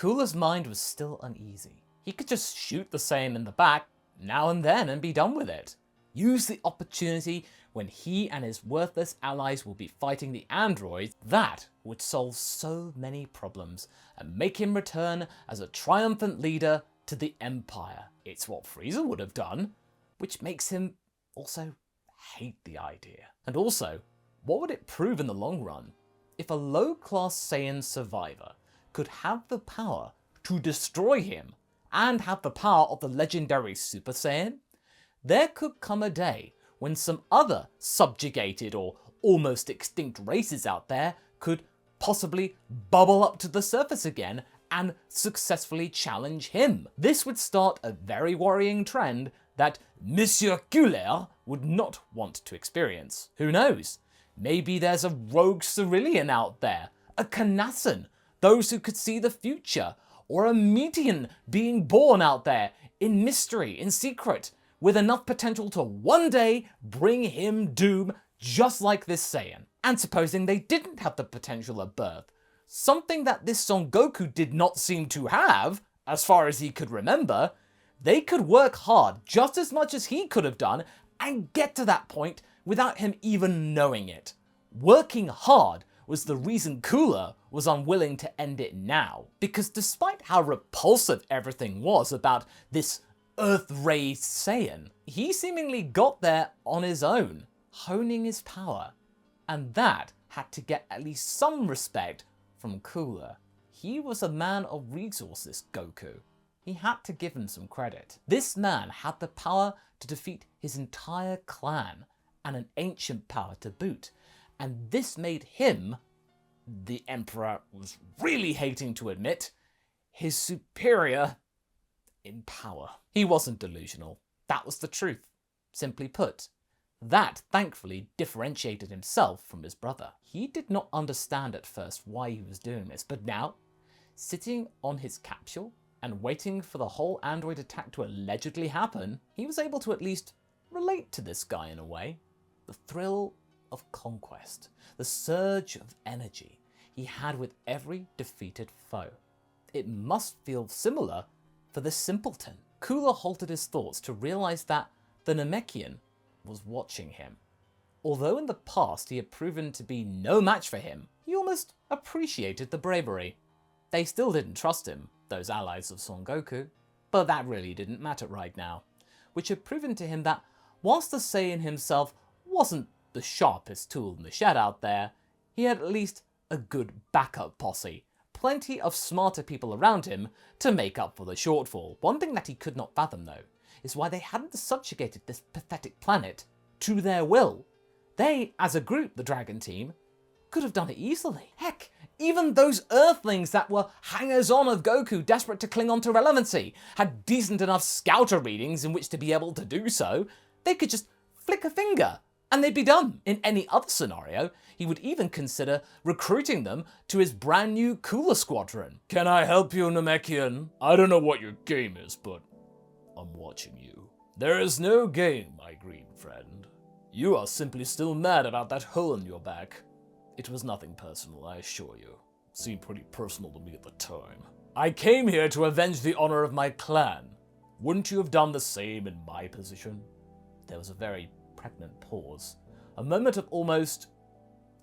Cooler's mind was still uneasy. He could just shoot the Saiyan in the back now and then and be done with it. Use the opportunity when he and his worthless allies will be fighting the androids. That would solve so many problems and make him return as a triumphant leader to the Empire. It's what Freeza would have done, which makes him also hate the idea. And also, what would it prove in the long run? If a low-class Saiyan survivor could have the power to destroy him and have the power of the legendary Super Saiyan, there could come a day when some other subjugated or almost extinct races out there could possibly bubble up to the surface again and successfully challenge him. This would start a very worrying trend that Monsieur Cooler would not want to experience. Who knows? Maybe there's a rogue Cerulean out there, a Canasson, those who could see the future, or a Median being born out there in mystery, in secret, with enough potential to one day bring him doom just like this Saiyan. And supposing they didn't have the potential at birth, something that this Son Goku did not seem to have, as far as he could remember, they could work hard just as much as he could have done and get to that point without him even knowing it. Working hard was the reason Cooler was unwilling to end it now, because despite how repulsive everything was about this Earth-raised Saiyan, he seemingly got there on his own, honing his power, and that had to get at least some respect from Cooler. He was a man of resources, Goku. He had to give him some credit. This man had the power to defeat his entire clan, and an ancient power to boot, and this made him, the Emperor was really hating to admit, his superior in power. He wasn't delusional. That was the truth. Simply put, that thankfully differentiated himself from his brother. He did not understand at first why he was doing this, but now, sitting on his capsule and waiting for the whole android attack to allegedly happen, he was able to at least relate to this guy in a way. The thrill of conquest, the surge of energy he had with every defeated foe. It must feel similar for this simpleton. Cooler halted his thoughts to realize that the Namekian was watching him. Although in the past he had proven to be no match for him, he almost appreciated the bravery. They still didn't trust him, those allies of Son Goku, but that really didn't matter right now, which had proven to him that whilst the Saiyan himself wasn't the sharpest tool in the shed out there, he had at least a good backup posse, plenty of smarter people around him to make up for the shortfall. One thing that he could not fathom though, is why they hadn't subjugated this pathetic planet to their will. They, as a group, the Dragon Team, could have done it easily. Heck, even those Earthlings that were hangers-on of Goku desperate to cling on to relevancy had decent enough scouter readings in which to be able to do so. They could just flick a finger and they'd be done. In any other scenario, he would even consider recruiting them to his brand new Cooler Squadron. Can I help you, Namekian? I don't know what your game is, but I'm watching you. There is no game, my green friend. You are simply still mad about that hole in your back. It was nothing personal, I assure you. It seemed pretty personal to me at the time. I came here to avenge the honor of my clan. Wouldn't you have done the same in my position? There was a very pregnant pause, a moment of almost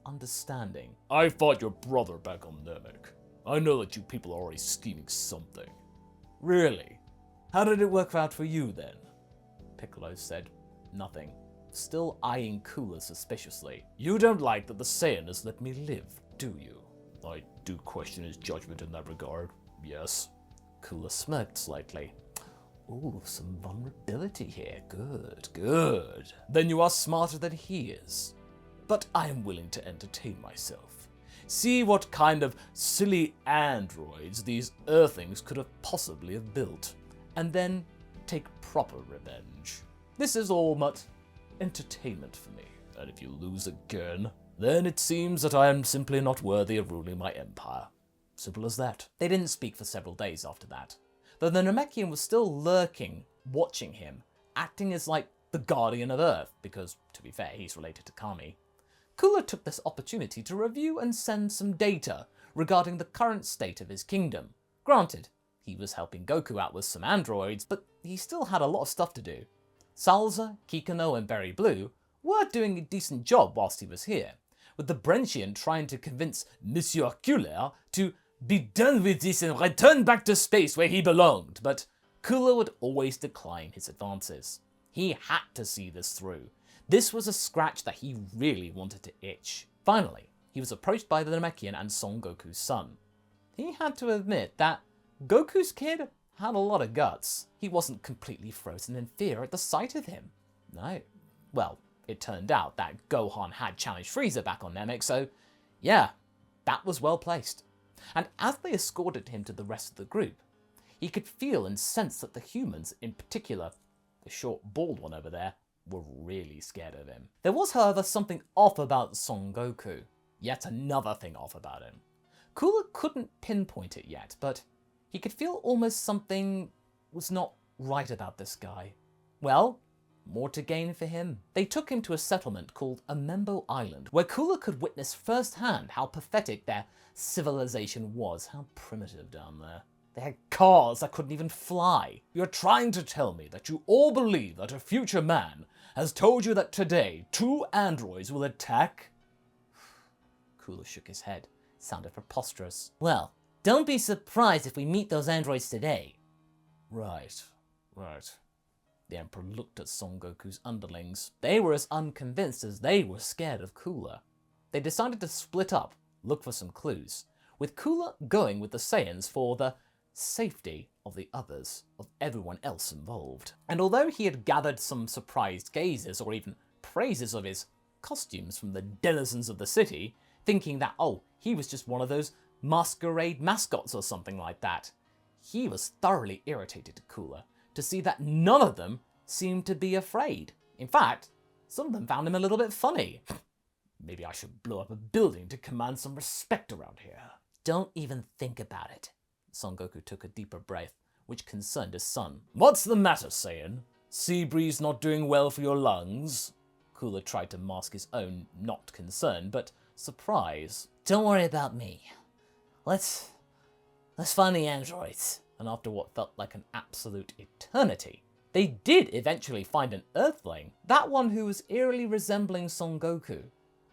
understanding. I fought your brother back on Namek. I know that you people are already scheming something. Really? How did it work out for you then? Piccolo said nothing, still eyeing Cooler suspiciously. You don't like that the Saiyan has let me live, do you? I do question his judgment in that regard, yes. Cooler smirked slightly. Ooh, some vulnerability here. Good, good. Then you are smarter than he is. But I am willing to entertain myself. See what kind of silly androids these Earthlings could have possibly have built, and then take proper revenge. This is all but entertainment for me, and if you lose again, then it seems that I am simply not worthy of ruling my empire. Simple as that. They didn't speak for several days after that, though the Namekian was still lurking, watching him, acting as like the guardian of Earth, because, to be fair, he's related to Kami. Cooler took this opportunity to review and send some data regarding the current state of his kingdom, Granted, he was helping Goku out with some androids, but he still had a lot of stuff to do. Salza, Kikano, and Berry Blue were doing a decent job whilst he was here, with the Brentian trying to convince Monsieur Cooler to be done with this and return back to space where he belonged, but Cooler would always decline his advances. He had to see this through. This was a scratch that he really wanted to itch. Finally, he was approached by the Namekian and Son Goku's son. He had to admit that Goku's kid had a lot of guts. He wasn't completely frozen in fear at the sight of him. No. Well, it turned out that Gohan had challenged Freeza back on Namek, so yeah, that was well placed. And as they escorted him to the rest of the group, he could feel and sense that the humans, in particular, the short bald one over there, were really scared of him. There was, however, something off about Son Goku. Yet another thing off about him. Cooler couldn't pinpoint it yet, but he could feel almost something was not right about this guy. Well, more to gain for him. They took him to a settlement called Amembo Island, where Cooler could witness firsthand how pathetic their civilization was, how primitive down there. They had cars that couldn't even fly. You're trying to tell me that you all believe that a future man has told you that today 2 androids will attack? Cooler shook his head. It sounded preposterous. Well, don't be surprised if we meet those androids today. Right. The Emperor looked at Son Goku's underlings. They were as unconvinced as they were scared of Cooler. They decided to split up, look for some clues, with Cooler going with the Saiyans for the safety of the others, of everyone else involved. And although he had gathered some surprised gazes or even praises of his costumes from the denizens of the city, thinking that, oh, he was just one of those masquerade mascots or something like that, he was thoroughly irritated to Cooler to see that none of them seemed to be afraid. In fact, some of them found him a little bit funny. Maybe I should blow up a building to command some respect around here. Don't even think about it. Son Goku took a deeper breath, which concerned his son. What's the matter, Saiyan? Sea breeze not doing well for your lungs? Cooler tried to mask his own not concern, but surprise. Don't worry about me. Let's find the androids. And after what felt like an absolute eternity, they did eventually find an Earthling, that one who was eerily resembling Son Goku,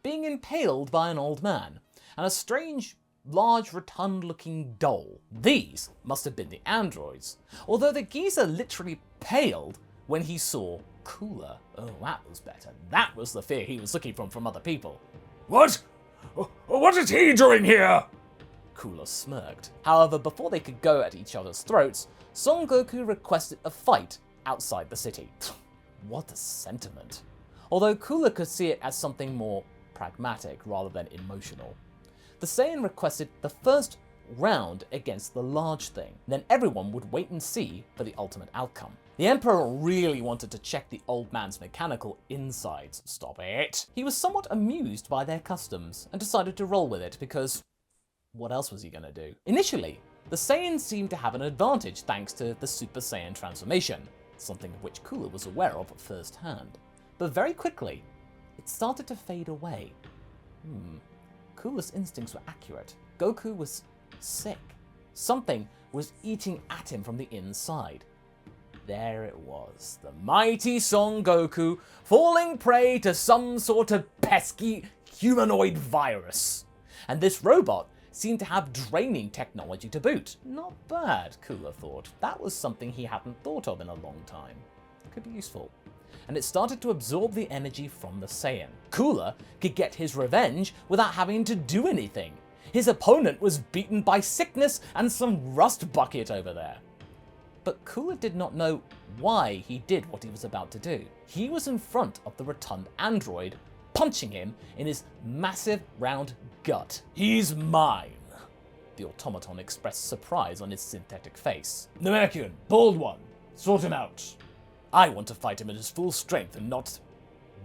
being impaled by an old man, and a strange, large, rotund-looking doll. These must have been the androids, although the geezer literally paled when he saw Cooler. Oh, that was better. That was the fear he was looking for from other people. What? What is he doing here? Cooler smirked. However, before they could go at each other's throats, Son Goku requested a fight outside the city. What a sentiment. Although Cooler could see it as something more pragmatic rather than emotional. The Saiyan requested the first round against the large thing, then everyone would wait and see for the ultimate outcome. The Emperor really wanted to check the old man's mechanical insides. Stop it! He was somewhat amused by their customs and decided to roll with it because what else was he gonna do? Initially, the Saiyans seemed to have an advantage thanks to the Super Saiyan transformation, something of which Cooler was aware of firsthand. But very quickly, it started to fade away. Cooler's instincts were accurate. Goku was sick. Something was eating at him from the inside. There it was, the mighty Son Goku falling prey to some sort of pesky humanoid virus. And this robot seemed to have draining technology to boot. Not bad, Cooler thought. That was something he hadn't thought of in a long time. Could be useful. And it started to absorb the energy from the Saiyan. Cooler could get his revenge without having to do anything. His opponent was beaten by sickness and some rust bucket over there. But Cooler did not know why he did what he was about to do. He was in front of the rotund android, punching him in his massive round gut. He's mine. The automaton expressed surprise on his synthetic face. Namekian, bald one, sort him out. I want to fight him at his full strength and not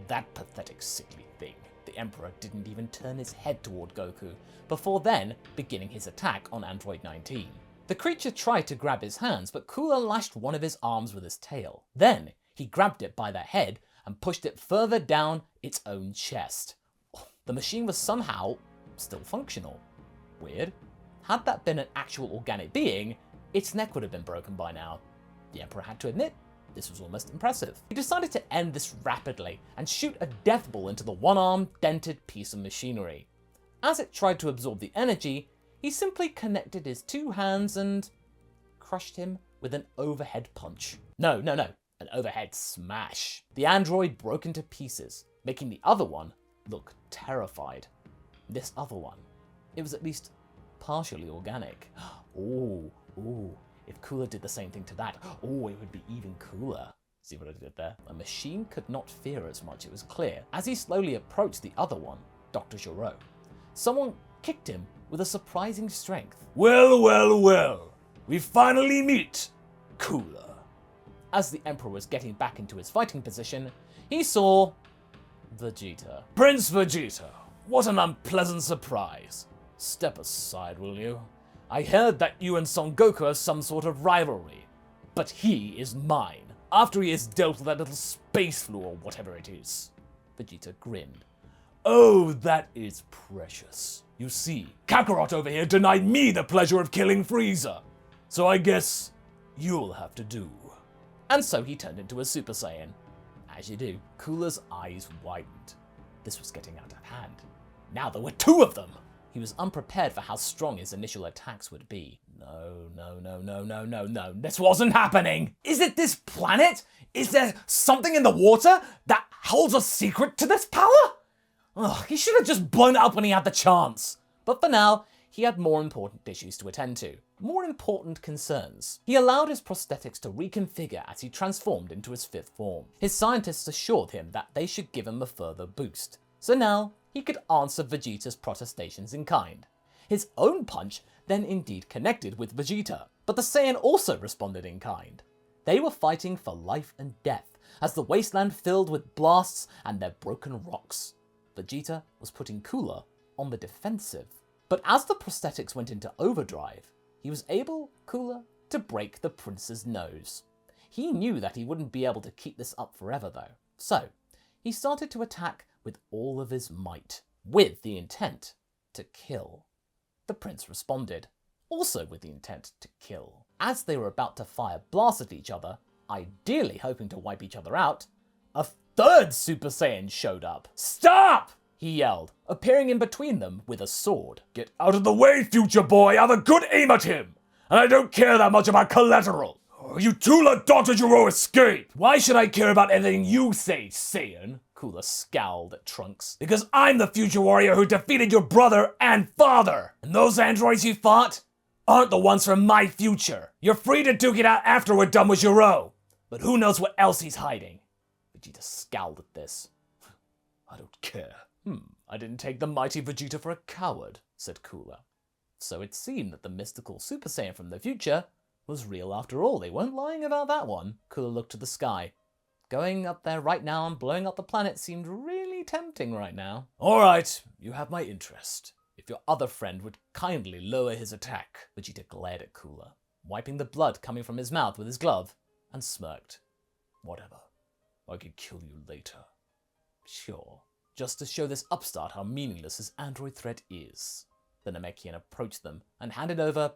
that pathetic sickly thing. The Emperor didn't even turn his head toward Goku, before then beginning his attack on Android 19. The creature tried to grab his hands, but Cooler lashed one of his arms with his tail. Then he grabbed it by the head and pushed it further down its own chest. The machine was somehow still functional. Weird. Had that been an actual organic being, its neck would have been broken by now. The Emperor had to admit, this was almost impressive. He decided to end this rapidly and shoot a death ball into the one-armed, dented piece of machinery. As it tried to absorb the energy, he simply connected his two hands and crushed him with an overhead punch. No, an overhead smash. The android broke into pieces, making the other one look terrified. This other one, it was at least partially organic. Ooh. If Cooler did the same thing to that, it would be even cooler. See what I did there? A machine could not fear as much, it was clear. As he slowly approached the other one, Dr. Giraud, someone kicked him with a surprising strength. Well, we finally meet, Cooler. As the Emperor was getting back into his fighting position, he saw Vegeta. Prince Vegeta, what an unpleasant surprise. Step aside, will you? I heard that you and Son Goku have some sort of rivalry, but he is mine, after he has dealt with that little space flu or whatever it is. Vegeta grinned. Oh, that is precious. You see, Kakarot over here denied me the pleasure of killing Freeza, so I guess you'll have to do. And so he turned into a Super Saiyan. As you do, Cooler's eyes widened. This was getting out of hand. Now there were two of them! He was unprepared for how strong his initial attacks would be. No, this wasn't happening! Is it this planet? Is there something in the water that holds a secret to this power? He should have just blown it up when he had the chance. But for now, he had more important issues to attend to. More important concerns. He allowed his prosthetics to reconfigure as he transformed into his fifth form. His scientists assured him that they should give him a further boost. So now, he could answer Vegeta's protestations in kind. His own punch then indeed connected with Vegeta, but the Saiyan also responded in kind. They were fighting for life and death, as the wasteland filled with blasts and their broken rocks. Vegeta was putting Cooler on the defensive. But as the prosthetics went into overdrive, he was able, Cooler, to break the prince's nose. He knew that he wouldn't be able to keep this up forever though, so he started to attack with all of his might, with the intent to kill. The prince responded, also with the intent to kill. As they were about to fire blasts at each other, ideally hoping to wipe each other out, a third Super Saiyan showed up. Stop! He yelled, appearing in between them with a sword. Get out of the way, future boy! I have a good aim at him! And I don't care that much about collateral! You two let Dr. Giraud escape! Why should I care about anything you say, Saiyan? Cooler scowled at Trunks. Because I'm the future warrior who defeated your brother and father! And those androids you fought aren't the ones from my future! You're free to duke it out after we're done with Giraud! But who knows what else he's hiding? Vegeta scowled at this. I don't care. I didn't take the mighty Vegeta for a coward, said Cooler. So it seemed that the mystical Super Saiyan from the future was real after all. They weren't lying about that one. Cooler looked to the sky. Going up there right now and blowing up the planet seemed really tempting right now. All right, you have my interest. If your other friend would kindly lower his attack. Vegeta glared at Cooler, wiping the blood coming from his mouth with his glove, and smirked. Whatever. I can kill you later. Sure. Just to show this upstart how meaningless his android threat is. The Namekian approached them and handed over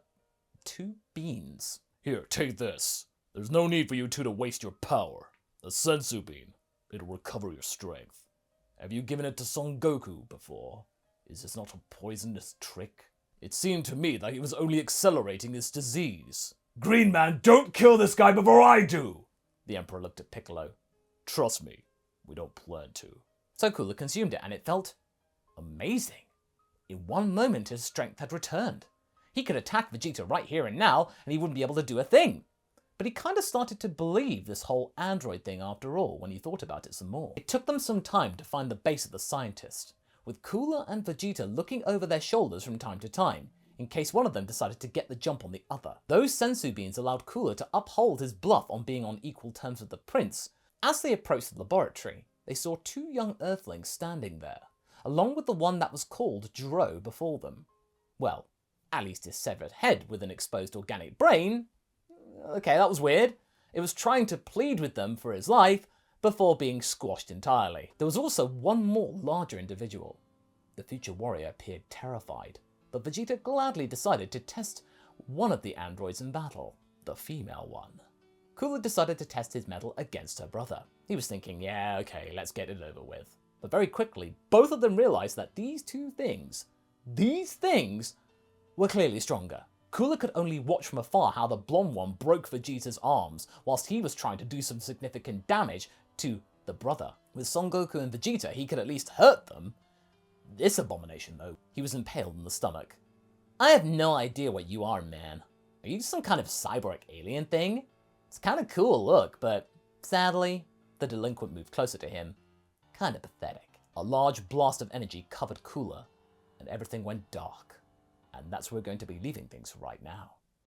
2 beans. Here, take this. There's no need for you two to waste your power. A sensu bean. It'll recover your strength. Have you given it to Son Goku before? Is this not a poisonous trick? It seemed to me like it was only accelerating his disease. Green Man, don't kill this guy before I do! The Emperor looked at Piccolo. Trust me, we don't plan to. So Cooler consumed it, and it felt amazing. In one moment, his strength had returned. He could attack Vegeta right here and now, and he wouldn't be able to do a thing. But he kind of started to believe this whole android thing after all, when he thought about it some more. It took them some time to find the base of the scientist, with Cooler and Vegeta looking over their shoulders from time to time, in case one of them decided to get the jump on the other. Those sensu beans allowed Cooler to uphold his bluff on being on equal terms with the prince. As they approached the laboratory, they saw 2 young Earthlings standing there, along with the one that was called Giraud before them. Well, at least his severed head with an exposed organic brain. Okay, that was weird. It was trying to plead with them for his life before being squashed entirely. There was also one more larger individual. The future warrior appeared terrified, but Vegeta gladly decided to test one of the androids in battle, the female one. Cooler decided to test his mettle against her brother. He was thinking, yeah, okay, let's get it over with. But very quickly, both of them realized that these things were clearly stronger. Cooler could only watch from afar how the blonde one broke Vegeta's arms, whilst he was trying to do some significant damage to the brother. With Son Goku and Vegeta, he could at least hurt them. This abomination, though, he was impaled in the stomach. I have no idea what you are, man. Are you some kind of cyborg alien thing? It's kind of cool look, but sadly, the delinquent moved closer to him. Kind of pathetic. A large blast of energy covered Cooler, and everything went dark. And that's where we're going to be leaving things right now.